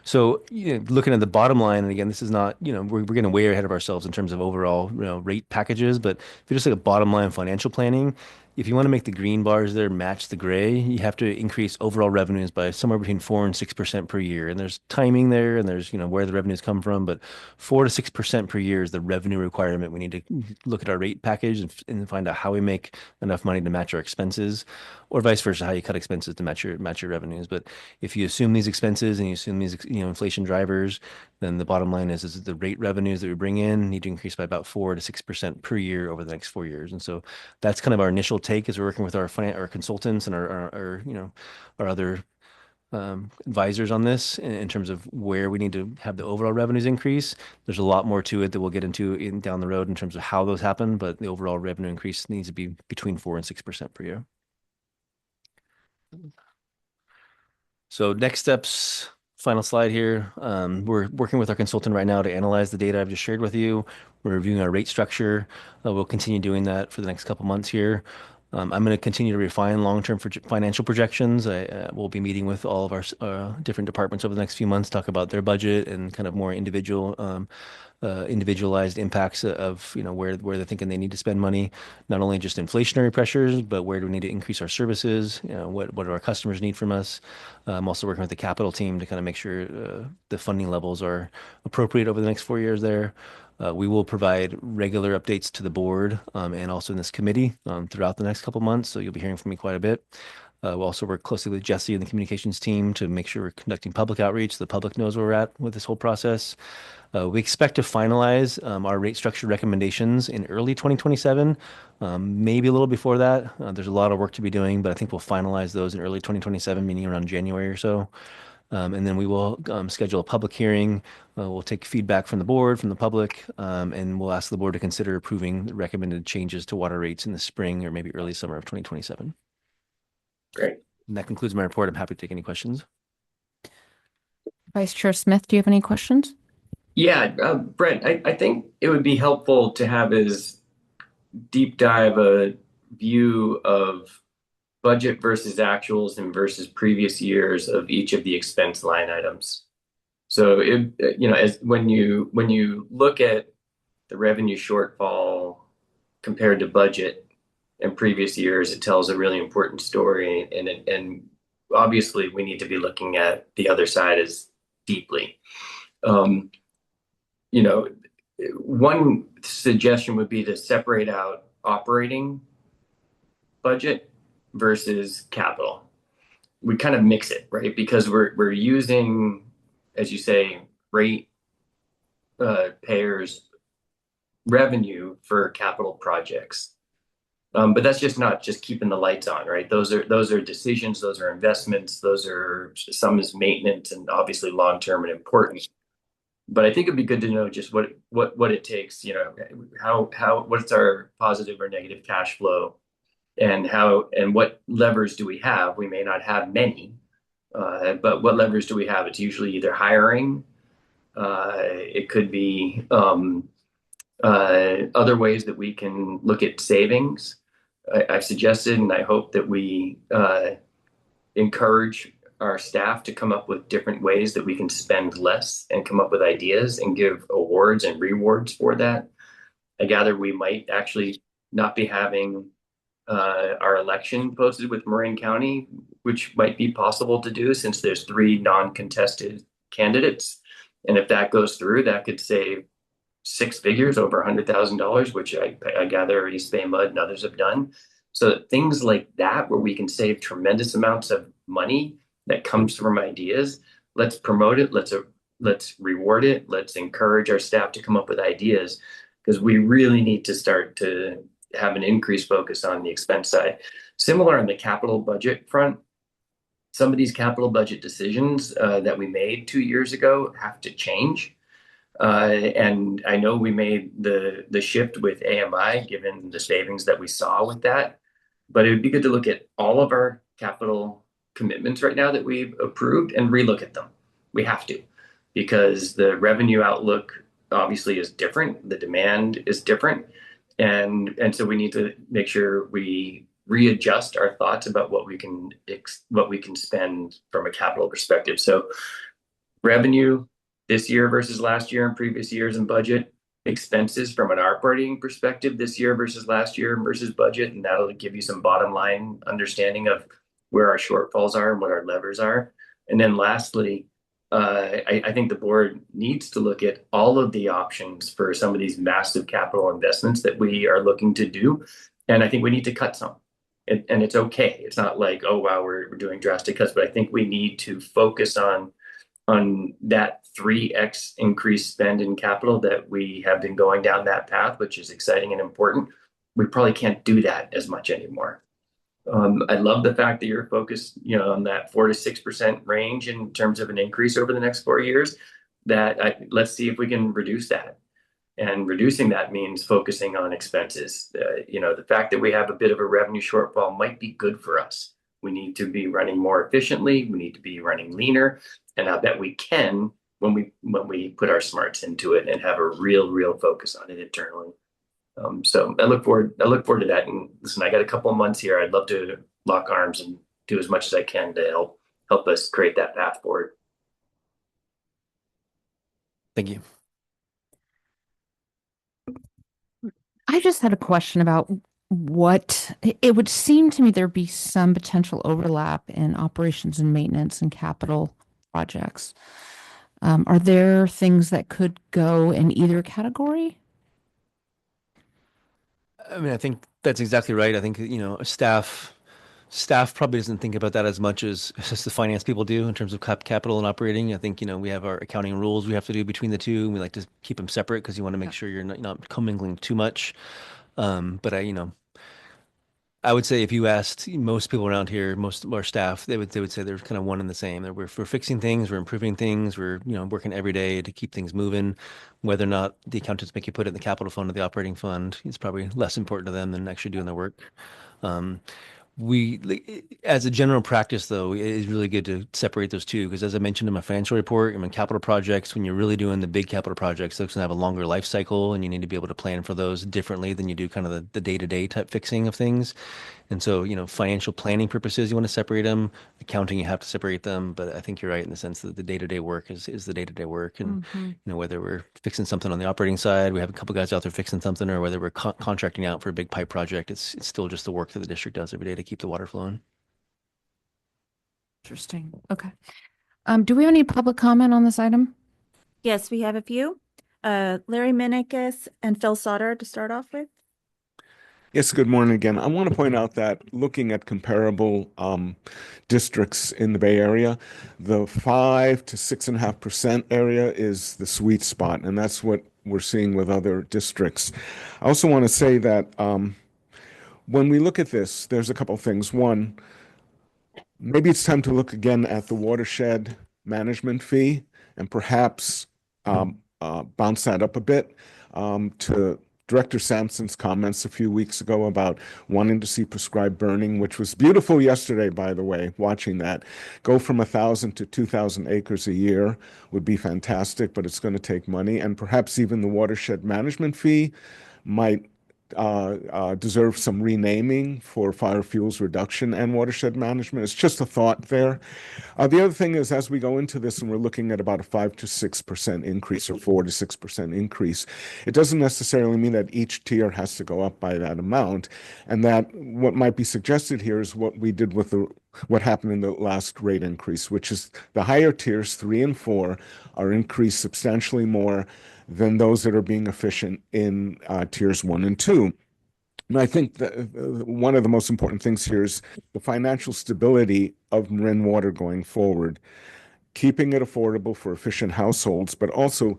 So, looking at the bottom line, and again, this is not, we're getting way ahead of ourselves in terms of overall, rate packages. But if you just look at bottom line financial planning, if you want to make the green bars there match the gray, you have to increase overall revenues by somewhere between 4 and 6% per year. And there's timing there, and there's, where the revenues come from, but 4 to 6% per year is the revenue requirement. We need to look at our rate package and find out how we make enough money to match our expenses, or vice versa, how you cut expenses to match your revenues. But if you assume these expenses and you assume these, inflation drivers, then the bottom line is the rate revenues that we bring in need to increase by about 4 to 6% per year over the next 4 years. And so that's kind of our initial take as we're working with our consultants and our other advisors on this in terms of where we need to have the overall revenues increase. There's a lot more to it that we'll get into down the road in terms of how those happen, but the overall revenue increase needs to be between 4 and 6% per year. So next steps, final slide here. We're working with our consultant right now to analyze the data I've just shared with you. We're reviewing our rate structure. We'll continue doing that for the next couple months here. I'm going to continue to refine long-term financial projections. I will be meeting with all of our different departments over the next few months, talk about their budget and kind of more individualized impacts of where they're thinking they need to spend money, not only just inflationary pressures, but where do we need to increase our services? What do our customers need from us? I'm also working with the capital team to kind of make sure the funding levels are appropriate over the next 4 years there. We will provide regular updates to the board and also in this committee throughout the next couple months. So you'll be hearing from me quite a bit. We'll also work closely with Jesse and the communications team to make sure we're conducting public outreach so the public knows where we're at with this whole process. We expect to finalize our rate structure recommendations in early 2027, maybe a little before that. There's a lot of work to be doing, but I think we'll finalize those in early 2027, meaning around January or so. And then we will schedule a public hearing. We'll take feedback from the board, from the public, and we'll ask the board to consider approving the recommended changes to water rates in the spring or maybe early summer of 2027. Great. And that concludes my report. I'm happy to take any questions. Vice Chair Smith, do you have any questions? Yeah, Brent, I think it would be helpful to have as deep dive a view of budget versus actuals and versus previous years of each of the expense line items. So as when you look at the revenue shortfall compared to budget in previous years, it tells a really important story, and obviously we need to be looking at the other side as deeply. One suggestion would be to separate out operating budget versus capital. We kind of mix it, right? Because we're using, as you say, rate payers revenue for capital projects. But that's just not just keeping the lights on, right? Those are decisions, those are investments, some is maintenance and obviously long-term and important. But I think it'd be good to know just what it takes, what's our positive or negative cash flow, and what levers do we have? We may not have many, but what levers do we have? It's usually either hiring, it could be other ways that we can look at savings. I've suggested, and I hope that we encourage our staff to come up with different ways that we can spend less and come up with ideas and give awards and rewards for that. I gather we might actually not be having our election posted with Marin County, which might be possible to do since there's 3 non-contested candidates. And if that goes through, that could save 6 figures, over $100,000, which I gather East Bay Mud and others have done. So things like that, where we can save tremendous amounts of money that comes from ideas, let's promote it. Let's reward it. Let's encourage our staff to come up with ideas, because we really need to start to have an increased focus on the expense side. Similar on the capital budget front, some of these capital budget decisions that we made 2 years ago have to change. And I know we made the shift with AMI, given the savings that we saw with that. But it would be good to look at all of our capital commitments right now that we've approved and relook at them. We have to, because the revenue outlook obviously is different. The demand is different. And so we need to make sure we readjust our thoughts about what we can spend from a capital perspective. So revenue this year versus last year and previous years in budget, expenses from an operating perspective this year versus last year versus budget, and that'll give you some bottom line understanding of where our shortfalls are and what our levers are. And then lastly, I think the board needs to look at all of the options for some of these massive capital investments that we are looking to do. And I think we need to cut some. And it's okay. It's not like, oh, wow, we're doing drastic cuts, but I think we need to focus on that 3x increased spend in capital that we have been going down that path, which is exciting and important. We probably can't do that as much anymore. I love the fact that you're focused, on that 4 to 6% range in terms of an increase over the next 4 years. Let's see if we can reduce that. And reducing that means focusing on expenses. The fact that we have a bit of a revenue shortfall might be good for us. We need to be running more efficiently. We need to be running leaner, and I bet we can when we put our smarts into it and have a real focus on it internally. So I look forward to that. And listen, I got a couple of months here. I'd love to lock arms and do as much as I can to help us create that path forward. Thank you. I just had a question about what it would seem to me there'd be some potential overlap in operations and maintenance and capital projects. Are there things that could go in either category? I mean, I think that's exactly right. I think, staff probably doesn't think about that as much as the finance people do in terms of capital and operating. I think, we have our accounting rules we have to do between the two, and we like to keep them separate because you want to make sure you're not commingling too much. But I would say if you asked most people around here, most of our staff, they would say they're kind of one and the same. We're fixing things, we're improving things, we're working every day to keep things moving. Whether or not the accountants make you put it in the capital fund or the operating fund, it's probably less important to them than actually doing their work. As a general practice, though, it is really good to separate those two because, as I mentioned in my financial report, capital projects, when you're really doing the big capital projects, those can have a longer life cycle, and you need to be able to plan for those differently than you do kind of the day-to-day type fixing of things. And so, financial planning purposes, you want to separate them. Accounting, you have to separate them. But I think you're right in the sense that the day-to-day work is the day-to-day work. And, whether we're fixing something on the operating side, we have a couple guys out there fixing something, or whether we're contracting out for a big pipe project, it's still just the work that the district does every day to keep the water flowing. Interesting. Okay. Do we have any public comment on this item? Yes, we have a few. Larry Minikis and Phil Sauter to start off with. Yes, good morning again. I want to point out that looking at comparable districts in the Bay Area, the 5 to 6.5% area is the sweet spot, and that's what we're seeing with other districts. I also want to say that when we look at this, there's a couple of things. One, maybe it's time to look again at the watershed management fee and perhaps bounce that up a bit to Director Sampson's comments a few weeks ago about wanting to see prescribed burning, which was beautiful yesterday, by the way, watching that. Go from 1,000 to 2,000 acres a year would be fantastic, but it's going to take money. And perhaps even the watershed management fee might deserve some renaming for fire fuels reduction and watershed management. It's just a thought there. The other thing is, as we go into this and we're looking at about a 5 to 6% increase or 4 to 6% increase, it doesn't necessarily mean that each tier has to go up by that amount. And that what might be suggested here is what we did with what happened in the last rate increase, which is the higher tiers 3 and 4 are increased substantially more than those that are being efficient in tiers 1 and 2. And I think that one of the most important things here is the financial stability of Marin Water going forward, keeping it affordable for efficient households, but also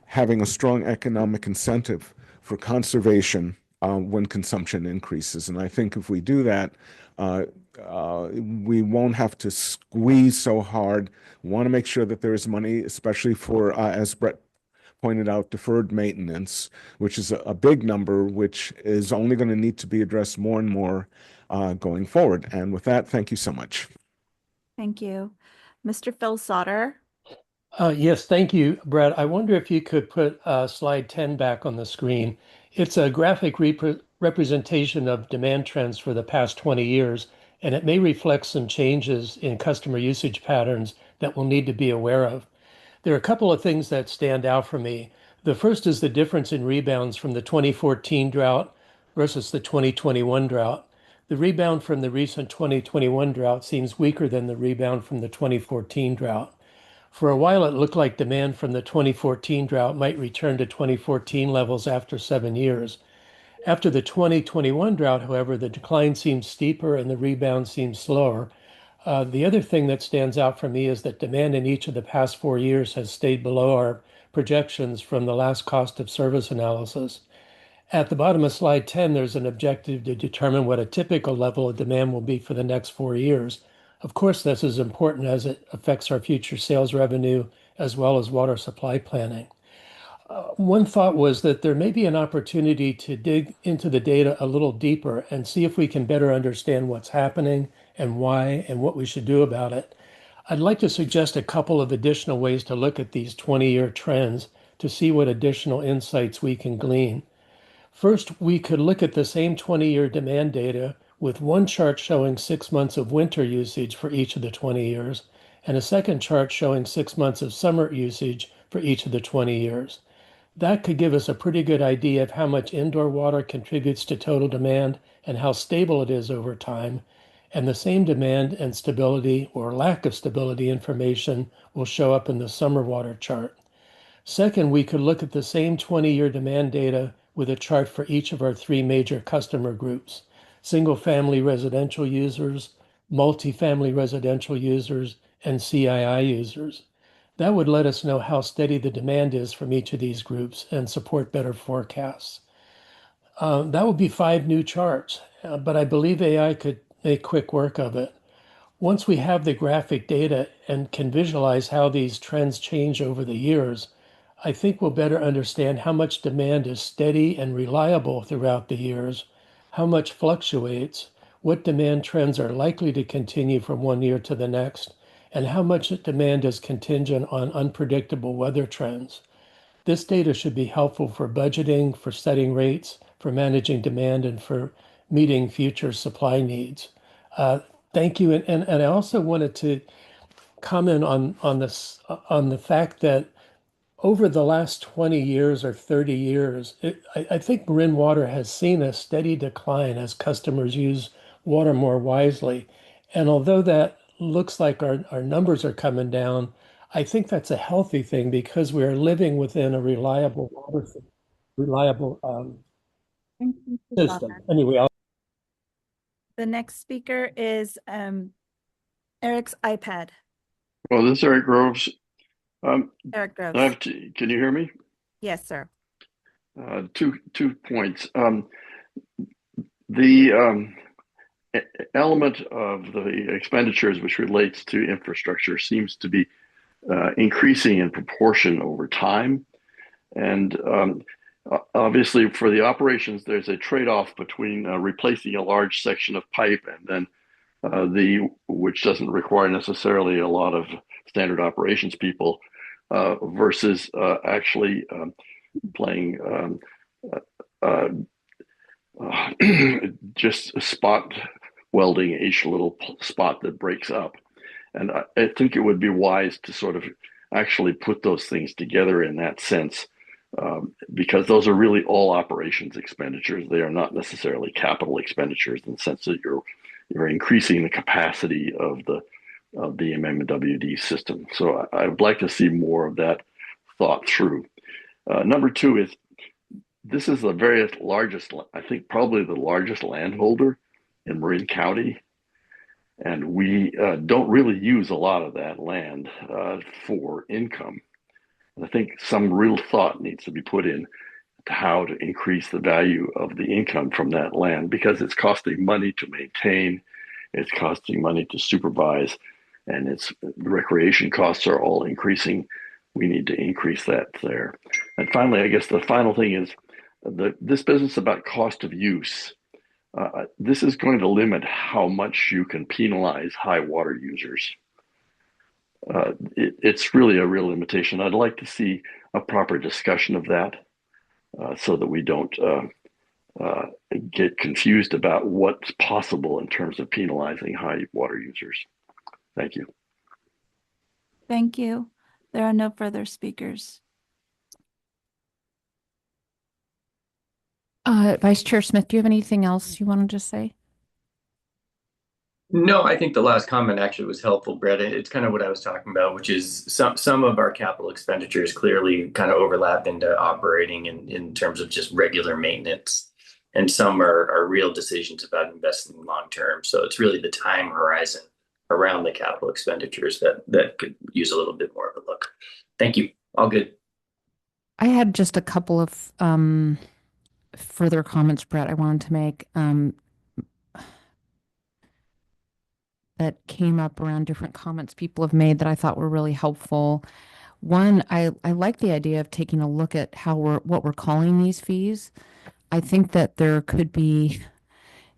having a strong economic incentive for conservation when consumption increases. And I think if we do that, we won't have to squeeze so hard. We want to make sure that there is money, especially for, as Brett pointed out, deferred maintenance, which is a big number, which is only going to need to be addressed more and more going forward. And with that, thank you so much. Thank you. Mr. Phil Sauter. Yes, thank you, Brett. I wonder if you could put slide 10 back on the screen. It's a graphic representation of demand trends for the past 20 years, and it may reflect some changes in customer usage patterns that we'll need to be aware of. There are a couple of things that stand out for me. The first is the difference in rebounds from the 2014 drought versus the 2021 drought. The rebound from the recent 2021 drought seems weaker than the rebound from the 2014 drought. For a while, it looked like demand from the 2014 drought might return to 2014 levels after 7 years. After the 2021 drought, however, the decline seems steeper and the rebound seems slower. The other thing that stands out for me is that demand in each of the past 4 years has stayed below our projections from the last cost of service analysis. At the bottom of slide 10, there's an objective to determine what a typical level of demand will be for the next 4 years. Of course, this is important as it affects our future sales revenue as well as water supply planning. One thought was that there may be an opportunity to dig into the data a little deeper and see if we can better understand what's happening and why and what we should do about it. I'd like to suggest a couple of additional ways to look at these 20-year trends to see what additional insights we can glean. First, we could look at the same 20-year demand data with one chart showing 6 months of winter usage for each of the 20 years and a second chart showing 6 months of summer usage for each of the 20 years. That could give us a pretty good idea of how much indoor water contributes to total demand and how stable it is over time. And the same demand and stability or lack of stability information will show up in the summer water chart. Second, we could look at the same 20-year demand data with a chart for each of our three major customer groups: single-family residential users, multifamily residential users, and CII users. That would let us know how steady the demand is from each of these groups and support better forecasts. That would be 5 new charts, but I believe AI could make quick work of it. Once we have the graphic data and can visualize how these trends change over the years, I think we'll better understand how much demand is steady and reliable throughout the years, how much fluctuates, what demand trends are likely to continue from one year to the next, and how much demand is contingent on unpredictable weather trends. This data should be helpful for budgeting, for setting rates, for managing demand, and for meeting future supply needs. Thank you. And I also wanted to comment on this on the fact that over the last 20 years or 30 years, I think Marin Water has seen a steady decline as customers use water more wisely. And although that looks like our numbers are coming down, I think that's a healthy thing because we are living within a reliable Thank you, system. Susanna. Anyway, The next speaker is Eric's iPad. Well, this is Eric Groves. Eric Groves. Can you hear me? Yes, sir. Two points. The element of the expenditures which relates to infrastructure seems to be increasing in proportion over time. And obviously for the operations, there's a trade-off between replacing a large section of pipe and then which doesn't require necessarily a lot of standard operations people versus actually playing just a spot welding each little spot that breaks up. And I think it would be wise to sort of actually put those things together in that sense, because those are really all operations expenditures. They are not necessarily capital expenditures in the sense that you're increasing the capacity of the MMWD system. So I would like to see more of that thought through. Number two is, this is the very largest, I think probably the largest landholder in Marin County. And we don't really use a lot of that land for income. And I think some real thought needs to be put in to how to increase the value of the income from that land, because it's costing money to maintain, it's costing money to supervise, and its recreation costs are all increasing. We need to increase that there. And finally, I guess the final thing is this business about cost of use. This is going to limit how much you can penalize high water users. It's really a real limitation. I'd like to see a proper discussion of that so that we don't get confused about what's possible in terms of penalizing high water users. Thank you. Thank you. There are no further speakers. Vice Chair Smith, do you have anything else you wanted to say? No, I think the last comment actually was helpful, Brett. It's kind of what I was talking about, which is some of our capital expenditures clearly kind of overlap into operating in terms of just regular maintenance. And some are real decisions about investing long term. So it's really the time horizon around the capital expenditures that could use a little bit more of a look. Thank you. All good. I had just a couple of further comments, Brett, I wanted to make that came up around different comments people have made that I thought were really helpful. One, I like the idea of taking a look at what we're calling these fees. I think that there could be,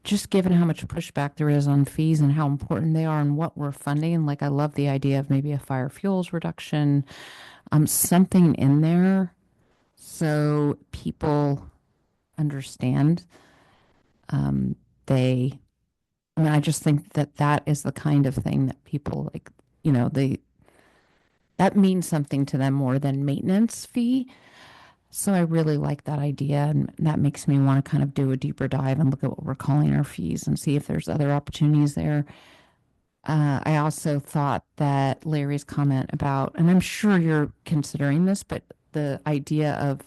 just given how much pushback there is on fees and how important they are and what we're funding, like I love the idea of maybe a fire fuels reduction, something in there so people understand. They, I mean, I just think that that is the kind of thing that people like, that means something to them more than maintenance fee. So I really like that idea, and that makes me want to kind of do a deeper dive and look at what we're calling our fees and see if there's other opportunities there. I also thought that Larry's comment about, and I'm sure you're considering this, but the idea of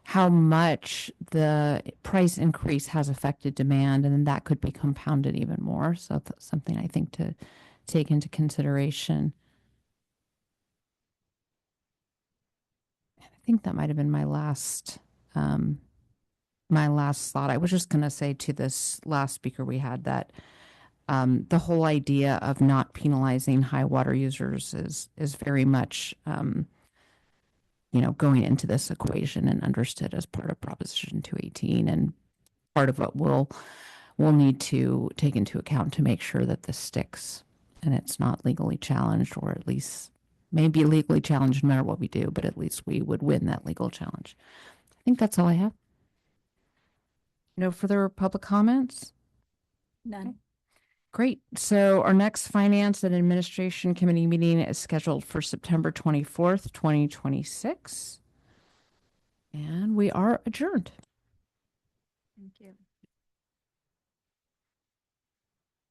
how much the price increase has affected demand, and then that could be compounded even more. So that's something I think to take into consideration. I think that might have been my last thought. I was just going to say to this last speaker we had that the whole idea of not penalizing high water users is very much going into this equation and understood as part of Proposition 218 and part of what we'll need to take into account to make sure that this sticks and it's not legally challenged, or at least maybe legally challenged no matter what we do, but at least we would win that legal challenge. I think that's all I have. No further public comments? None. Great. So our next Finance and Administration Committee meeting is scheduled for September 24th, 2026. And we are adjourned. Thank you.